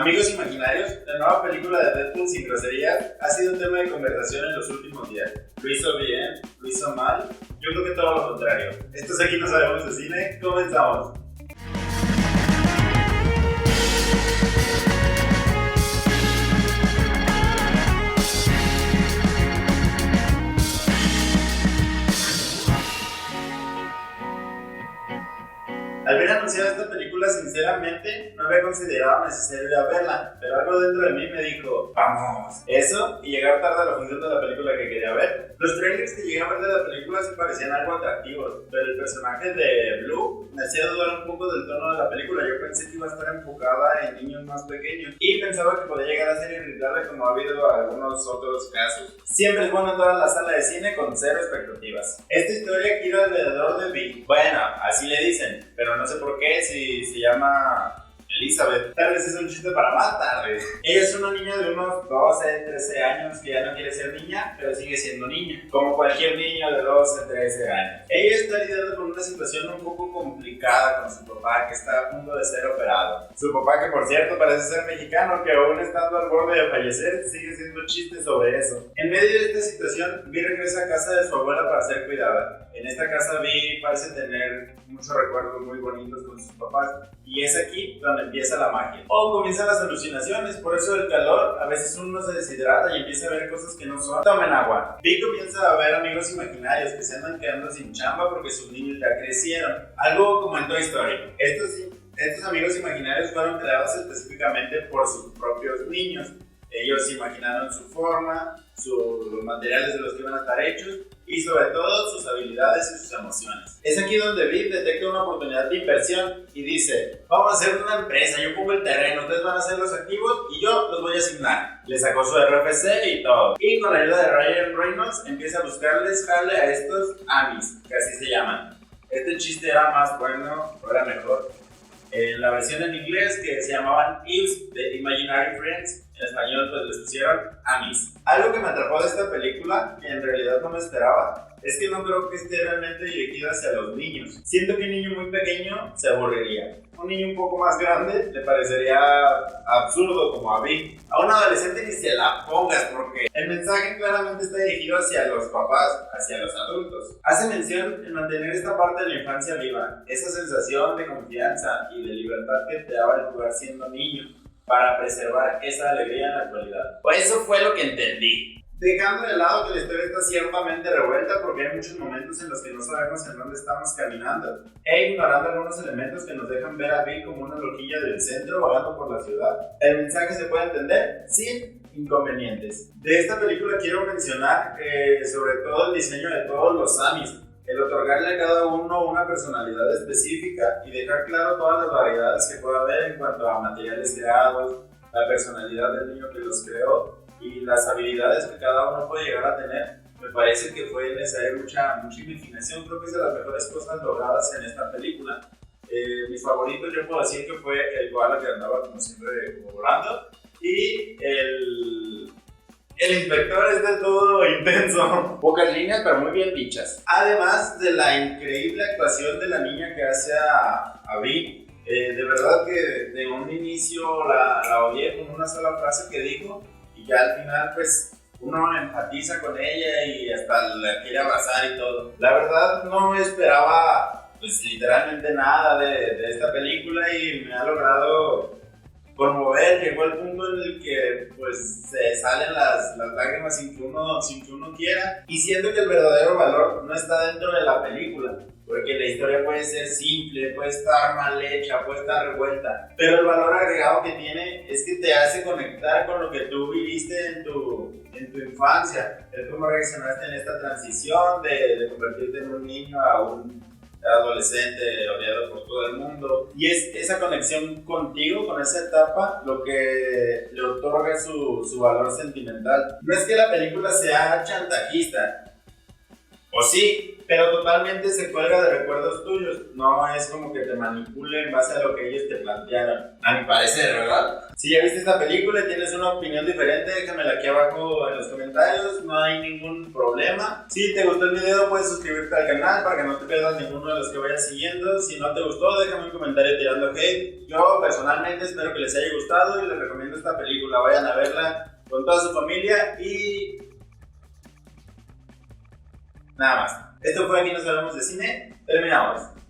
Amigos imaginarios, la nueva película de Deadpool sin groserías ha sido un tema de conversación en los últimos días. ¿Lo hizo bien? ¿Lo hizo mal? Yo creo que todo lo contrario. Estos aquí no sabemos de cine, comenzamos. Al ver anunciada esta película, sinceramente, no había considerado necesario ir a verla, pero algo dentro de mí me dijo, vamos. Eso, y llegar tarde a la función de la película que quería ver. Los trailers que llegué a ver de la película se parecían algo atractivos, pero el personaje de Blue me hacía dudar un poco del tono de la película. Yo pensé que iba a estar enfocada en niños más pequeños, y pensaba que podía llegar a ser irritable como ha habido algunos otros casos. Siempre es bueno entrar a la sala de cine con cero expectativas. Esta historia gira alrededor de Vi. Bueno, así le dicen, pero no sé por qué, si se llama Elizabeth. Tal vez es un chiste para más tarde. Ella es una niña de unos 12, 13 años que ya no quiere ser niña, pero sigue siendo niña, como cualquier niño de 12, 13 años. Ella está lidiando con una situación un poco complicada con su papá, que está a punto de ser operado. Su papá, que por cierto parece ser mexicano, que aún estando al borde de fallecer, sigue haciendo chistes sobre eso. En medio de esta situación, Vi regresa a casa de su abuela para ser cuidada. En esta casa Vi parece tener muchos recuerdos muy bonitos con sus papás, y es aquí donde empieza la magia. O comienzan las alucinaciones, por eso el calor, a veces uno se deshidrata y empieza a ver cosas que no son. Tomen agua. Vi comienza a ver amigos imaginarios que se andan quedando sin chamba porque sus niños ya crecieron. Algo como en Toy Story. Estos amigos imaginarios fueron creados específicamente por sus propios niños. Ellos imaginaron su forma, los materiales de los que iban a estar hechos y sobre todo sus habilidades y sus emociones. Es aquí donde Viv detecta una oportunidad de inversión y dice, vamos a hacer una empresa, yo pongo el terreno, ustedes van a ser los activos y yo los voy a asignar. Le sacó su RFC y todo. Y con la ayuda de Ryan Reynolds empieza a buscarles jale a estos Amis, que así se llaman. Este chiste era más bueno, o era mejor. En la versión en inglés, que se llamaban Eves, de Imaginary Friends, en español pues les pusieron Amis. Algo que me atrapó de esta película, que en realidad no me esperaba, es que no creo que esté realmente dirigida hacia los niños. Siento que un niño muy pequeño se aburriría. Un niño un poco más grande le parecería absurdo como a mí. A un adolescente ni se la pongas porque el mensaje claramente está dirigido hacia los papás, hacia los adultos. Hace mención en mantener esta parte de la infancia viva, esa sensación de confianza y de libertad que te daba el jugar siendo niño, para preservar esa alegría en la actualidad. Pues eso fue lo que entendí. Dejando de lado que la historia está ciertamente revuelta porque hay muchos momentos en los que no sabemos en dónde estamos caminando, e ignorando algunos elementos que nos dejan ver a Vi como una loquilla del centro vagando por la ciudad, el mensaje se puede entender sin inconvenientes. De esta película quiero mencionar sobre todo el diseño de todos los Amis, el otorgarle a cada uno una personalidad específica y dejar claro todas las variedades que pueda haber en cuanto a materiales creados, la personalidad del niño que los creó y las habilidades que cada uno puede llegar a tener. Me parece que fue necesaria mucha imaginación. Creo que es de las mejores cosas logradas en esta película. Mi favorito yo puedo decir que fue el koala que andaba como siempre volando, y el inspector es de todo intenso. Pocas líneas, pero muy bien dichas. Además de la increíble actuación de la niña que hace a Vi. De verdad que de un inicio la odié con una sola frase que dijo, y ya al final pues uno empatiza con ella y hasta la quiere abrazar y todo. La verdad no esperaba pues literalmente nada de esta película y me ha logrado conmover. Llegó el punto en el que pues se salen las lágrimas sin que uno quiera, y siento que el verdadero valor no está dentro de la película, porque la historia puede ser simple, puede estar mal hecha, puede estar revuelta, pero el valor agregado que tiene es que te hace conectar con lo que tú viviste en tu infancia, el cómo reaccionaste en esta transición de convertirte en un niño a un adolescente odiado por todo el mundo, y es esa conexión contigo, con esa etapa, lo que le otorga su valor sentimental. No es que la película sea chantajista, o sí, pero totalmente se cuelga de recuerdos tuyos. No es como que te manipule en base a lo que ellos te plantearon. A mi parecer, ¿verdad? Si ya viste esta película y tienes una opinión diferente, déjamela aquí abajo en los comentarios. No hay ningún problema. Si te gustó el video, puedes suscribirte al canal para que no te pierdas ninguno de los que vayas siguiendo. Si no te gustó, déjame un comentario tirando hate. Yo personalmente espero que les haya gustado y les recomiendo esta película. Vayan a verla con toda su familia y nada más. Esto fue Aquí Nos Hablamos de Cine. Terminamos.